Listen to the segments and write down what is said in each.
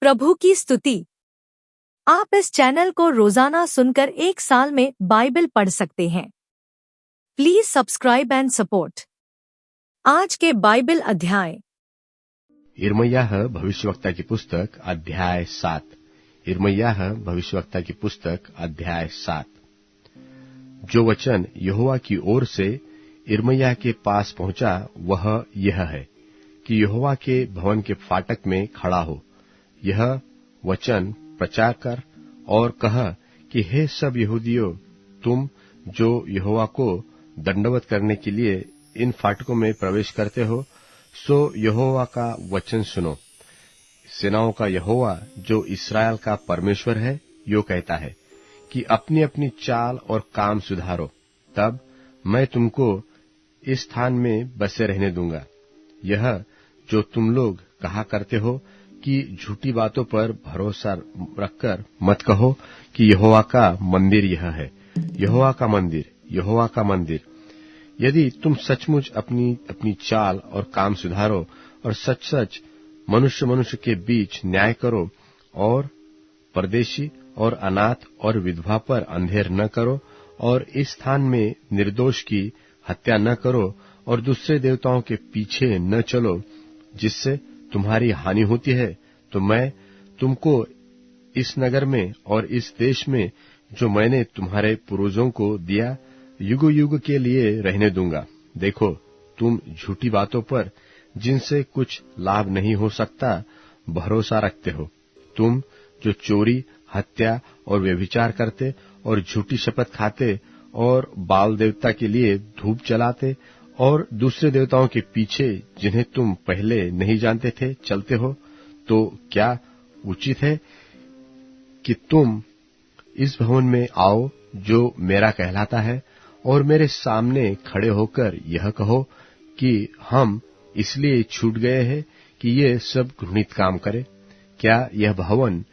प्रभु की स्तुति। आप इस चैनल को रोजाना सुनकर 1 साल में बाइबल पढ़ सकते हैं। Please subscribe and support. आज के बाइबल अध्याय। यिर्मयाह भविष्यवक्ता की पुस्तक अध्याय 7। यिर्मयाह भविष्यवक्ता की पुस्तक अध्याय 7। जो वचन यहोवा की ओर से यिर्मयाह के पास पहुंचा वह यह है कि यहोवा के भवन के फाटक में खड़ा हो, यह वचन प्रचार कर और कह कि हे सब यहूदियों, तुम जो यहोवा को दंडवत करने के लिए इन फाटकों में प्रवेश करते हो, सो यहोवा का वचन सुनो। सेनाओं का यहोवा जो इस्राएल का परमेश्वर है, यो कहता है कि अपनी अपनी चाल और काम सुधारो, तब मैं तुमको इस स्थान में बसे रहने दूंगा। यह जो तुम लोग कहा करते हो कि झूठी बातों पर भरोसा रखकर मत कहो कि यहोवा का मंदिर यह है, यहोवा का मंदिर, यहोवा का मंदिर। यदि तुम सचमुच अपनी अपनी चाल और काम सुधारो और सच सच मनुष्य मनुष्य के बीच न्याय करो और परदेशी और अनाथ और विधवा पर अंधेर न करो और इस स्थान में निर्दोष की हत्या न करो और दूसरे देवताओं के पीछे न चलो जिससे तुम्हारी हानि होती है, तो मैं तुमको इस नगर में और इस देश में जो मैंने तुम्हारे पूर्वजों को दिया, युग युग के लिए रहने दूंगा। देखो, तुम झूठी बातों पर जिनसे कुछ लाभ नहीं हो सकता भरोसा रखते हो। तुम जो चोरी, हत्या और व्यभिचार करते और झूठी शपथ खाते और बाल देवता के लिए धूप जलाते और दूसरे देवताओं के पीछे जिन्हें तुम पहले नहीं जानते थे चलते हो, तो क्या उचित है कि तुम इस भवन में आओ जो मेरा कहलाता है और मेरे सामने खड़े होकर यह कहो कि हम इसलिए छूट गए हैं कि ये सब घृणित काम करे? क्या यह भवन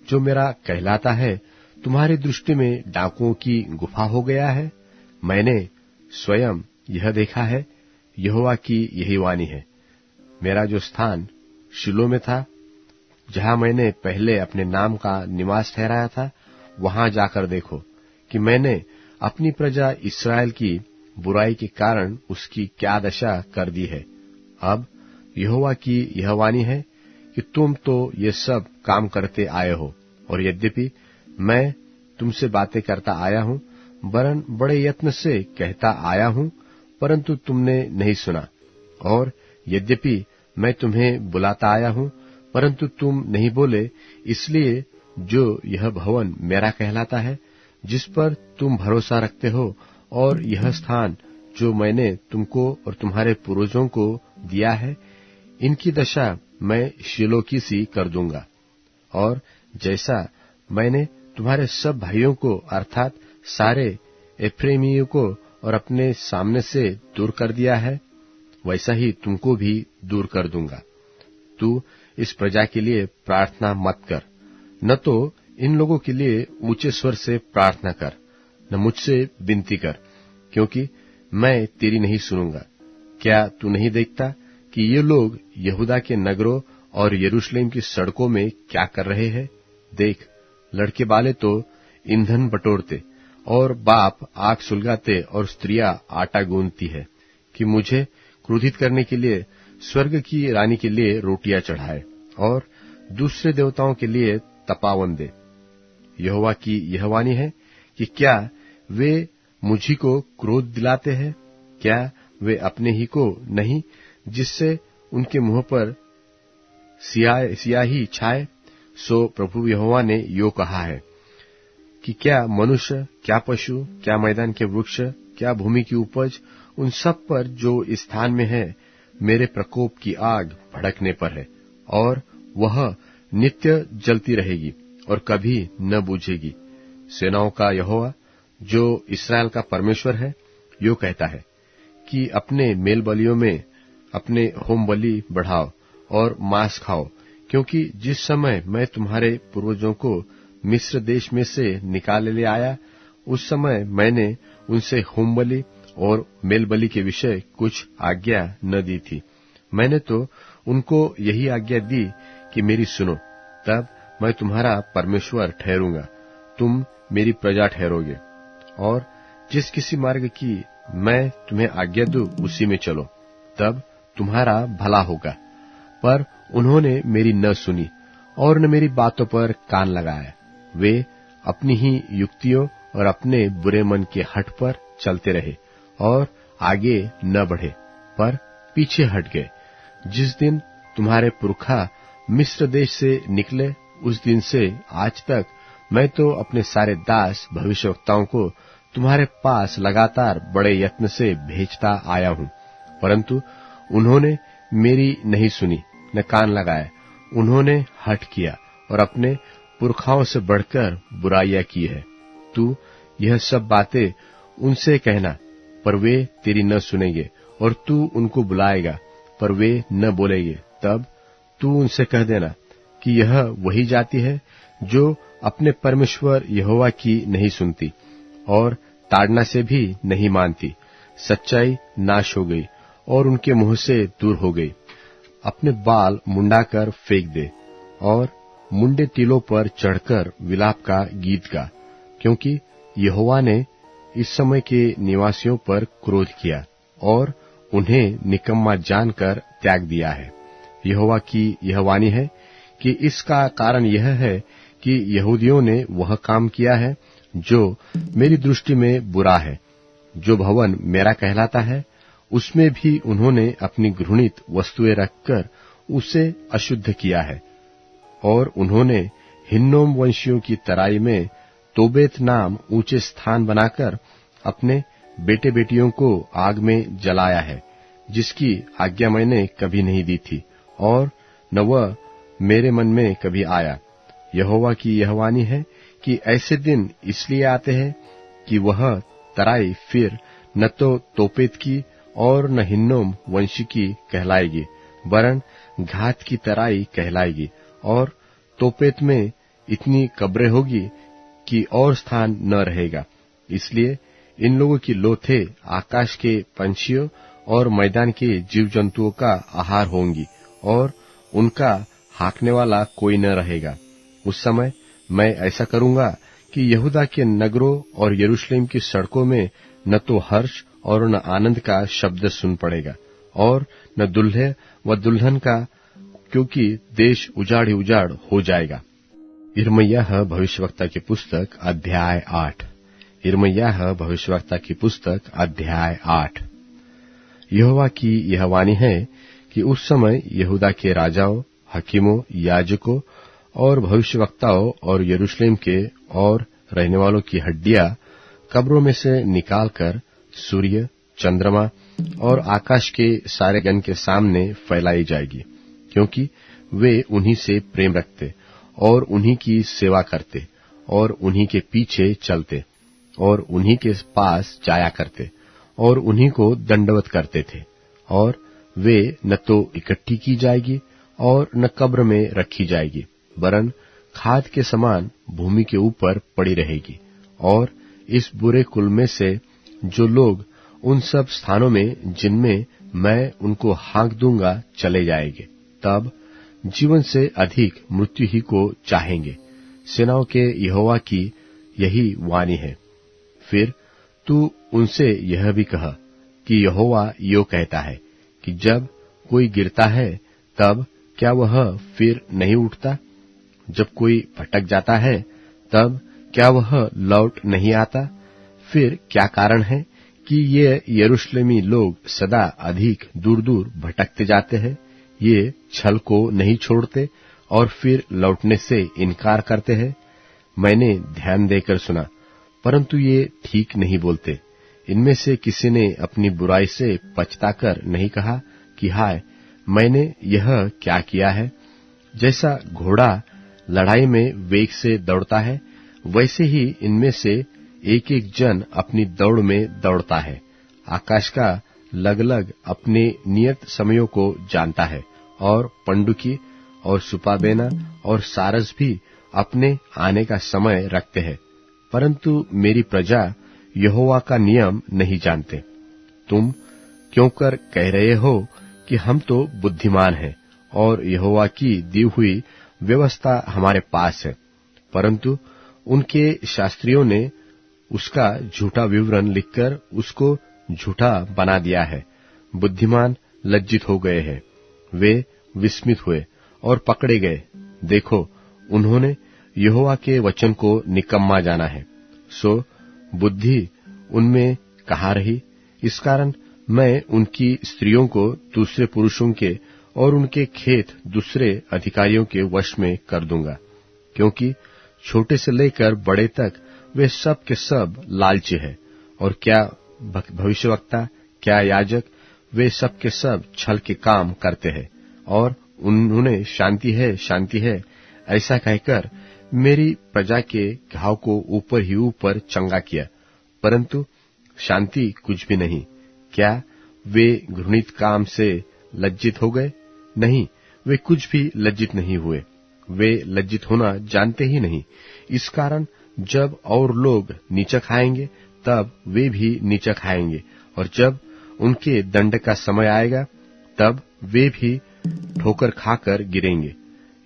जो मेरा कहलाता है तुम्हारी दृष्टि में डाकुओं की गुफा हो गया है? मैंने स्वयं यह देखा है, यहोवा की यही वाणी है। मेरा जो स्थान शिलो में था, जहां मैंने पहले अपने नाम का निवास ठहराया था, वहां जाकर देखो कि मैंने अपनी प्रजा इस्राएल की बुराई के कारण उसकी क्या दशा कर दी है। अब यहोवा की यह वाणी है कि तुम तो ये सब काम करते आए हो, और यद्यपि मैं तुमसे बातें करता आया हूं, वरन बड़े यत्न से कहता आया हूं, परंतु तुमने नहीं सुना। और यद्यपि मैं तुम्हें बुलाता आया हूं, परंतु तुम नहीं बोले। इसलिए जो यह भवन मेरा कहलाता है, जिस पर तुम भरोसा रखते हो, और यह स्थान जो मैंने तुमको और तुम्हारे पूर्वजों को दिया है, इनकी दशा मैं शीलो की सी कर दूंगा। और जैसा मैंने तुम्हारे सब भाइयों को अर्थात सारे एफ्रेमियों को और अपने सामने से दूर कर दिया है, वैसा ही तुमको भी दूर कर दूंगा। तू इस प्रजा के लिए प्रार्थना मत कर, न तो इन लोगों के लिए ऊंचे स्वर से प्रार्थना कर, न मुझसे विनती कर, क्योंकि मैं तेरी नहीं सुनूंगा। क्या तू नहीं देखता कि ये लोग यहूदा के नगरों और यरूशलेम की सड़कों में क्या कर रहे हैं? देख, लड़के बाले तो ईंधन बटोरते और बाप आग सुलगाते और स्त्रियां आटा गूंथती है कि मुझे क्रोधित करने के लिए स्वर्ग की रानी के लिए रोटियां चढ़ाए और दूसरे देवताओं के लिए तपावन दे। यहोवा की यह वाणी है कि क्या वे मुझी को क्रोध दिलाते हैं? क्या वे अपने ही को नहीं, जिससे उनके मुंह पर सियाही छाए? सो प्रभु यहोवा ने यो कहा है कि क्या मनुष्य, क्या पशु, क्या मैदान के वृक्ष, क्या भूमि की उपज, उन सब पर जो इस स्थान में है, मेरे प्रकोप की आग भड़कने पर है, और वह नित्य जलती रहेगी और कभी न बुझेगी। सेनाओं का यहोवा जो इस्राएल का परमेश्वर है, यो कहता है कि अपने मेल बलियों में अपने होम बलि बढ़ाओ और मांस खाओ, क्योंकि जिस समय मैं तुम्हारे पूर्वजों को मिस्र देश में से निकाल ले आया, उस समय मैंने उनसे होम बलि और मेल बलि के विषय कुछ आज्ञा न दी थी। मैंने तो उनको यही आज्ञा दी कि मेरी सुनो, तब मैं तुम्हारा परमेश्वर ठहरूंगा, तुम मेरी प्रजा ठहरोगे, और जिस किसी मार्ग की मैं तुम्हें आज्ञा दूं उसी में चलो, तब तुम्हारा भला होगा। पर उन्होंने मेरी न सुनी और न मेरी बातों पर कान लगाया। वे अपनी ही युक्तियों और अपने बुरे मन के हठ पर चलते रहे और आगे न बढ़े, पर पीछे हट गए। जिस दिन तुम्हारे पुरखा मिस्र देश से निकले, उस दिन से आज तक मैं तो अपने सारे दास भविष्यवक्ताओं को तुम्हारे पास लगातार बड़े यत्न से भेजता आया हूं, परंतु उन्होंने मेरी नहीं सुनी न कान लगाया। उन्होंने हठ किया और अपने पुरखाओं से बढ़कर बुराइयां की है। तू यह सब बातें उनसे कहना, पर वे तेरी न सुनेंगे, और तू उनको बुलाएगा, पर वे न बोलेंगे। तब तू उनसे कह देना कि यह वही जाति है जो अपने परमेश्वर यहोवा की नहीं सुनती और ताड़ना से भी नहीं मानती। सच्चाई नाश हो गई और उनके मुंह से दूर हो गई। अपने बाल मुंडाकर फेंक दे और मुंडे टीलों पर चढ़कर विलाप का गीत गा, क्योंकि यहोवा ने इस समय के निवासियों पर क्रोध किया और उन्हें निकम्मा जानकर त्याग दिया है। यहोवा की यह वाणी है कि इसका कारण यह है कि यहूदियों ने वह काम किया है जो मेरी दृष्टि में बुरा है। जो भवन मेरा कहलाता है, उसमें भी उन्होंने अपनी घृणित वस्तुएं रखकर उसे अशुद्ध किया है। और उन्होंने हिन्नोम वंशियों की तराई में तोबेत नाम ऊंचे स्थान बनाकर अपने बेटे बेटियों को आग में जलाया है, जिसकी आज्ञा मैंने कभी नहीं दी थी और न वह मेरे मन में कभी आया। यहोवा की यह वाणी है कि ऐसे दिन इसलिए आते हैं कि वह तराई फिर न तो तोपेत की और न हिन्नोम वंशी की कहलाएगी, वरन घात की तराई कहलाएगी। और तोपेत में इतनी कब्रें होगी कि और स्थान न रहेगा। इसलिए इन लोगों की लोथें आकाश के पंछियों और मैदान के जीव जंतुओं का आहार होंगी, और उनका हाँकने वाला कोई न रहेगा। उस समय मैं ऐसा करूंगा कि यहूदा के नगरों और यरूशलेम की सड़कों में न तो हर्ष और न आनंद का शब्द सुन पड़ेगा, और न दुल्हे व दुल्हन का, क्योंकि देश उजाड़ ही उजाड़ हो जाएगा। यिर्मयाह भविष्यवक्ता की पुस्तक अध्याय 8। यिर्मयाह भविष्यवक्ता की पुस्तक अध्याय 8। यहोवा की यह वाणी है कि उस समय यहूदा के राजाओं, हकीमों, याजकों और भविष्यवक्ताओं और यरूशलेम के और रहने वालों की हड्डियां कब्रों में से निकालकर सूर्य, चंद्रमा और आकाश के सारे गण के सामने फैलाई जाएगी, क्योंकि वे उन्हीं से प्रेम रखते और उन्हीं की सेवा करते और उन्हीं के पीछे चलते और उन्हीं के पास जाया करते और उन्हीं को दंडवत करते थे। और वे न तो इकट्ठी की जाएगी और न कब्र में रखी जाएगी, वरन खाद के समान भूमि के ऊपर पड़ी रहेगी। और इस बुरे कुल में से जो लोग उन सब स्थानों में जिनमें मैं उनको हाँक दूंगा चले जाएंगे, तब जीवन से अधिक मृत्यु ही को चाहेंगे। सेनाओं के यहोवा की यही वाणी है। फिर तू उनसे यह भी कह कि यहोवा यो कहता है कि जब कोई गिरता है तब क्या वह फिर नहीं उठता? जब कोई भटक जाता है तब क्या वह लौट नहीं आता? फिर क्या कारण है कि ये यरूशलेमी लोग सदा अधिक दूर दूर भटकते जाते हैं? ये छल को नहीं छोड़ते और फिर लौटने से इनकार करते हैं। मैंने ध्यान देकर सुना, परंतु ये ठीक नहीं बोलते। इनमें से किसी ने अपनी बुराई से पछताकर नहीं कहा कि हाय, मैंने यह क्या किया है। जैसा घोड़ा लड़ाई में वेग से दौड़ता है, वैसे ही इनमें से एक एक जन अपनी दौड़ में दौड़ता है। आकाश का लगलग अपने नियत समयों को जानता है, और पंडुकी और सुपाबेना और सारस भी अपने आने का समय रखते हैं, परंतु मेरी प्रजा यहोवा का नियम नहीं जानते। तुम क्यों कर कह रहे हो कि हम तो बुद्धिमान हैं और यहोवा की दी हुई व्यवस्था हमारे पास है, परंतु उनके शास्त्रियों ने उसका झूठा विवरण लिखकर उसको झूठा बना दिया है। बुद्धिमान लज्जित हो गए हैं, वे विस्मित हुए और पकड़े गए। देखो, उन्होंने यहोवा के वचन को निकम्मा जाना है, सो बुद्धि उनमें कहाँ रही। इस कारण मैं उनकी स्त्रियों को दूसरे पुरुषों के और उनके खेत दूसरे अधिकारियों के वश में कर दूंगा, क्योंकि छोटे से लेकर बड़े तक वे सब के सब लालची है। और क्या भविष्यवक्ता, क्या याजक, वे सब के सब छल के काम करते हैं। और उन्होंने शांति है ऐसा कहकर मेरी प्रजा के घाव को ऊपर ही ऊपर चंगा किया, परंतु शांति कुछ भी नहीं। क्या वे घृणित काम से लज्जित हो गए? नहीं, वे कुछ भी लज्जित नहीं हुए। वे लज्जित होना जानते ही नहीं। इस कारण जब और लोग नीचा खाएंगे, तब वे भी नीचा खाएंगे, और जब उनके दंड का समय आएगा, तब वे भी ठोकर खाकर गिरेंगे।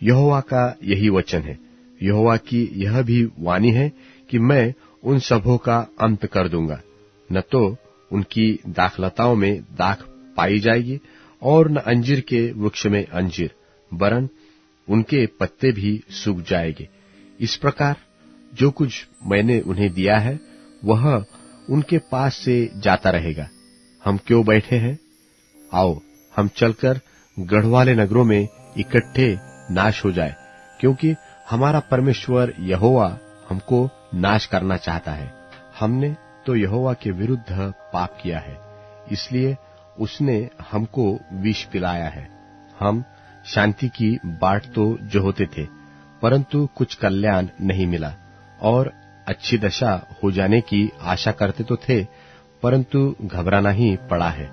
यहोवा का यही वचन है। यहोवा की यह भी वाणी है कि मैं उन सबों का अंत कर दूंगा। न तो उनकी दाखलताओं में दाख पाई जाएगी, और न अंजीर के वृक्ष में अंजीर, वरन उनके पत्ते भी सूख जाएंगे। इस प्रकार जो कुछ मैंने उन्हें दिया है, वह उनके पास से जाता रहेगा। हम क्यों बैठे हैं? आओ, हम चलकर गढ़वाले नगरों में इकट्ठे नाश हो जाए, क्योंकि हमारा परमेश्वर यहोवा हमको नाश करना चाहता है। हमने तो यहोवा के विरुद्ध पाप किया है, इसलिए उसने हमको विष पिलाया है। हम शांति की बाट तो जोहते थे, परंतु कुछ कल्याण नहीं मिला, और अच्छी दशा हो जाने की आशा करते तो थे, परंतु घबराना ही पड़ा है।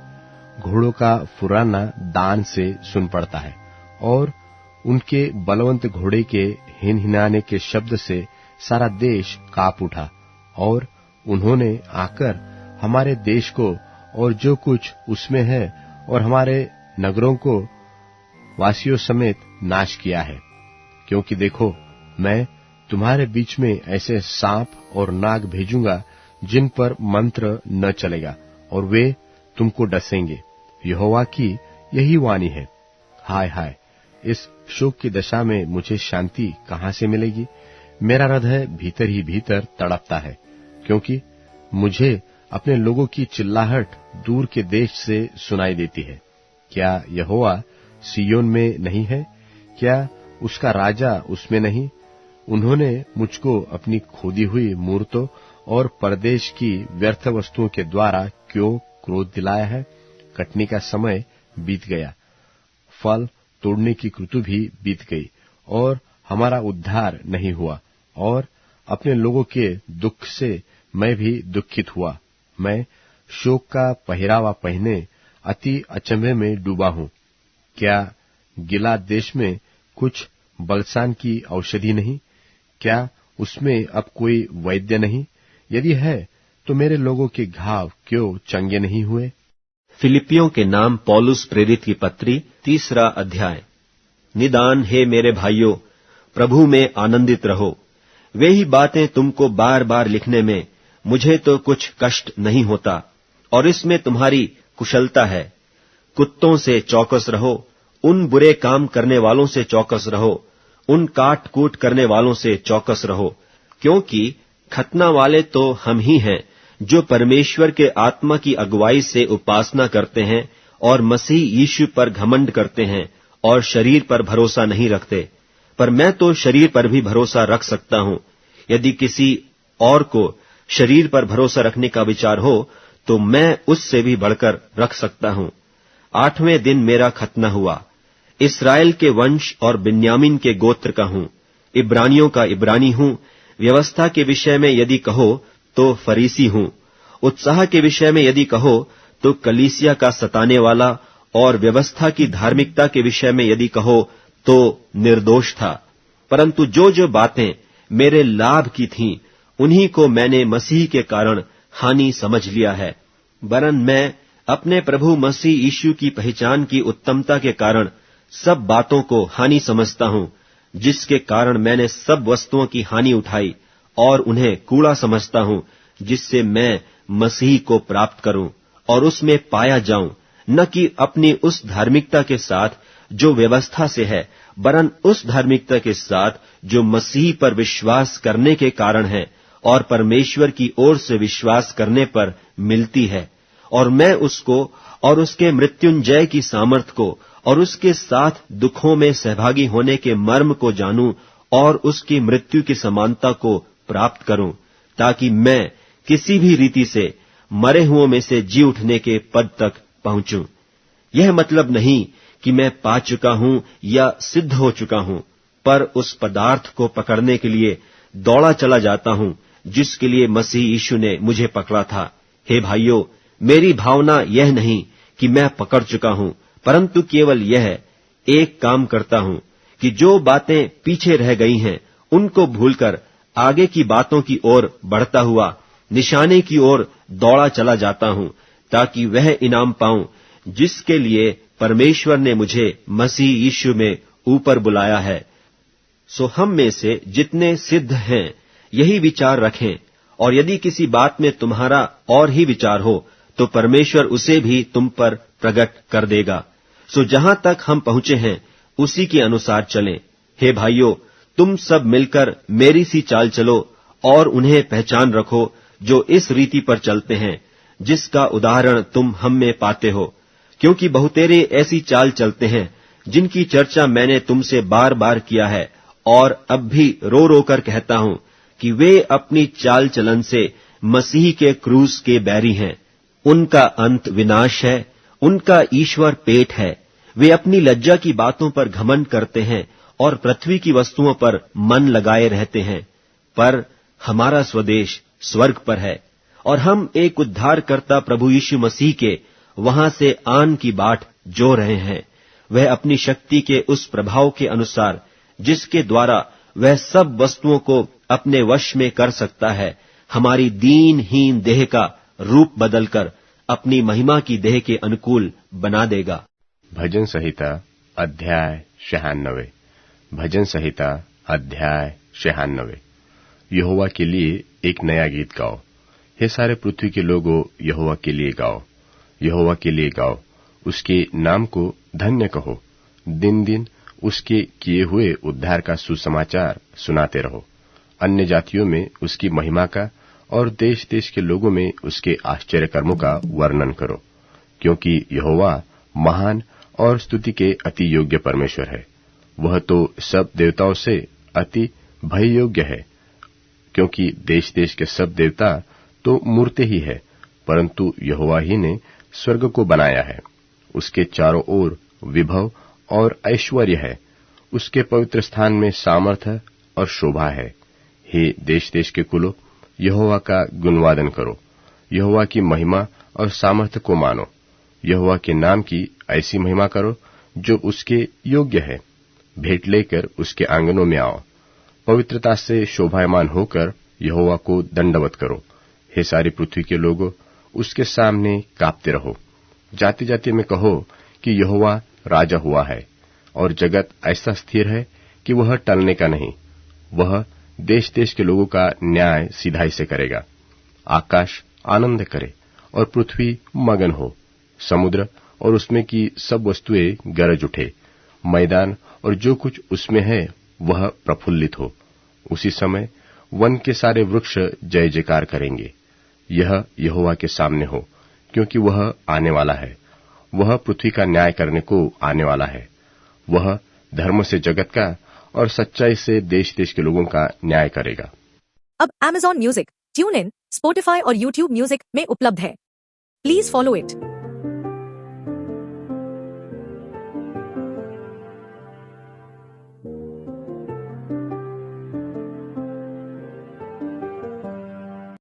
घोड़ों का फुराना दान से सुन पड़ता है, और उनके बलवंत घोड़े के हिनहिनाने के शब्द से सारा देश कांप उठा। और उन्होंने आकर हमारे देश को और जो कुछ उसमें है और हमारे नगरों को वासियों समेत नाश किया है। क्योंकि देखो, मैं तुम्हारे बीच में ऐसे सांप और नाग भेजूंगा जिन पर मंत्र न चलेगा, और वे तुमको डसेंगे। यहोवा की यही वाणी है। हाय हाय, इस शोक की दशा में मुझे शांति कहाँ से मिलेगी? मेरा हृदय भीतर ही भीतर तड़पता है, क्योंकि मुझे अपने लोगों की चिल्लाहट दूर के देश से सुनाई देती है। क्या यहोवा सिय्योन में नहीं है? क्या उसका राजा उसमें नहीं? उन्होंने मुझको अपनी खोदी हुई मूर्तों और परदेश की व्यर्थ वस्तुओं के द्वारा क्यों क्रोध दिलाया है? कटनी का समय बीत गया, फल तोड़ने की ऋतु भी बीत गई, और हमारा उद्धार नहीं हुआ। और अपने लोगों के दुख से मैं भी दुखित हुआ। मैं शोक का पहरावा पहने अति अचंभे में डूबा हूँ। क्या गिलाद देश में कुछ बलसान की औषधि नहीं? क्या उसमें अब कोई वैद्य नहीं? यदि है तो मेरे लोगों के घाव क्यों चंगे नहीं हुए? फिलिपियों के नाम पौलुस प्रेरित की पत्री, 3 अध्याय। निदान हे मेरे भाइयों, प्रभु में आनंदित रहो। वे ही बातें तुमको बार बार लिखने में मुझे तो कुछ कष्ट नहीं होता, और इसमें तुम्हारी कुशलता है। कुत्तों से चौकस रहो, उन बुरे काम करने वालों से चौकस रहो, उन काट कूट करने वालों से चौकस रहो, क्योंकि खतना वाले तो हम ही हैं, जो परमेश्वर के आत्मा की अगुवाई से उपासना करते हैं और मसीह यीशु पर घमंड करते हैं और शरीर पर भरोसा नहीं रखते। पर मैं तो शरीर पर भी भरोसा रख सकता हूं। यदि किसी और को शरीर पर भरोसा रखने का विचार हो, तो मैं उससे भी बढ़कर रख सकता हूं। 8वें दिन मेरा खतना हुआ। इस्राएल के वंश और बिन्यामीन के गोत्र का हूं, इब्रानियों का इब्रानी हूं। व्यवस्था के विषय में यदि कहो तो फरीसी हूं, उत्साह के विषय में यदि कहो तो कलीसिया का सताने वाला, और व्यवस्था की धार्मिकता के विषय में यदि कहो तो निर्दोष था। परंतु जो जो बातें मेरे लाभ की थीं, उन्हीं को मैंने मसीह के कारण हानि समझ लिया है। वरन मैं अपने प्रभु मसीह यीशु की पहचान की उत्तमता के कारण सब बातों को हानि समझता हूं, जिसके कारण मैंने सब वस्तुओं की हानि उठाई और उन्हें कूड़ा समझता हूं, जिससे मैं मसीह को प्राप्त करूं और उसमें पाया जाऊं, न कि अपनी उस धार्मिकता के साथ जो व्यवस्था से है, वरन उस धार्मिकता के साथ जो मसीह पर विश्वास करने के कारण है और परमेश्वर की ओर से विश्वास करने पर मिलती है। और मैं उसको और उसके मृत्युंजय की सामर्थ को और उसके साथ दुखों में सहभागी होने के मर्म को जानूं और उसकी मृत्यु की समानता को प्राप्त करूं, ताकि मैं किसी भी रीति से मरे हुओं में से जी उठने के पद तक पहुंचूं। यह मतलब नहीं कि मैं पा चुका हूं या सिद्ध हो चुका हूं, पर उस पदार्थ को पकड़ने के लिए दौड़ा चला जाता हूं जिसके लिए मसीह यीशु ने मुझे पकड़ा था। हे भाइयों, मेरी भावना यह नहीं कि मैं पकड़ चुका हूं, परंतु केवल यह एक काम करता हूं कि जो बातें पीछे रह गई हैं उनको भूलकर आगे की बातों की ओर बढ़ता हुआ निशाने की ओर दौड़ा चला जाता हूं, ताकि वह इनाम पाऊं जिसके लिए परमेश्वर ने मुझे मसीह यीशु में ऊपर बुलाया है। सो हम में से जितने सिद्ध हैं यही विचार रखें, और यदि किसी बात में तुम्हारा और ही विचार हो तो परमेश्वर उसे भी तुम पर प्रकट कर देगा। सो जहां तक हम पहुंचे हैं उसी के अनुसार चलें। हे भाइयों, तुम सब मिलकर मेरी सी चाल चलो और उन्हें पहचान रखो जो इस रीति पर चलते हैं जिसका उदाहरण तुम हम में पाते हो, क्योंकि बहुतेरे ऐसी चाल चलते हैं जिनकी चर्चा मैंने तुमसे बार बार किया है और अब भी रो रो कर कहता हूं कि वे अपनी चाल चलन से मसीह के क्रूस के बैरी हैं। उनका अंत विनाश है, उनका ईश्वर पेट है। वे अपनी लज्जा की बातों पर घमंड करते हैं और पृथ्वी की वस्तुओं पर मन लगाए रहते हैं। पर हमारा स्वदेश स्वर्ग पर है और हम एक उद्धारकर्ता प्रभु यीशु मसीह के वहां से आन की बाट जो रहे हैं। वह अपनी शक्ति के उस प्रभाव के अनुसार जिसके द्वारा वह सब वस्तुओं को अपने वश में कर सकता है, हमारी दीनहीन देह का रूप बदलकर अपनी महिमा की देह के अनुकूल बना देगा। भजन संहिता अध्याय 96। भजन संहिता अध्याय 96। यहोवा के लिए एक नया गीत गाओ। हे सारे पृथ्वी के लोगों, यहोवा के लिए गाओ, यहोवा के लिए गाओ। उसके नाम को धन्य कहो। दिन दिन उसके किए हुए उद्धार का सुसमाचार सुनाते रहो। अन्य जातियों में उसकी महिमा का और देश देश के लोगों में उसके आश्चर्य कर्मों का वर्णन करो, क्योंकि यहोवा महान और स्तुति के अति योग्य परमेश्वर है। वह तो सब देवताओं से अति भय योग्य है, क्योंकि देश देश के सब देवता तो मूर्ति ही है, परंतु यहोवा ही ने स्वर्ग को बनाया है। उसके चारों ओर विभव और ऐश्वर्य है, उसके पवित्र स्थान में सामर्थ्य और शोभा है। हे देश देश के कुलों, यहोवा का गुणवादन करो, यहोवा की महिमा और सामर्थ्य को मानो। यहोवा के नाम की ऐसी महिमा करो जो उसके योग्य है। भेंट लेकर उसके आंगनों में आओ, पवित्रता से शोभायमान होकर यहोवा को दंडवत करो। हे सारी पृथ्वी के लोगों, उसके सामने कांपते रहो। जाति जाति में कहो कि यहोवा राजा हुआ है, और जगत ऐसा स्थिर है कि वह टलने का नहीं। वह देश देश के लोगों का न्याय सिधाई से करेगा। आकाश आनंद करे और पृथ्वी मगन हो। समुद्र और उसमें की सब वस्तुएं गरज उठे। मैदान और जो कुछ उसमें है वह प्रफुल्लित हो। उसी समय वन के सारे वृक्ष जय जयकार करेंगे। यह यहोवा के सामने हो, क्योंकि वह आने वाला है। वह पृथ्वी का न्याय करने को आने वाला है। वह धर्म से जगत का और सच्चाई से देश देश के लोगों का न्याय करेगा। अब Amazon music, tune in, Spotify और YouTube म्यूजिक में उपलब्ध है। Please follow it.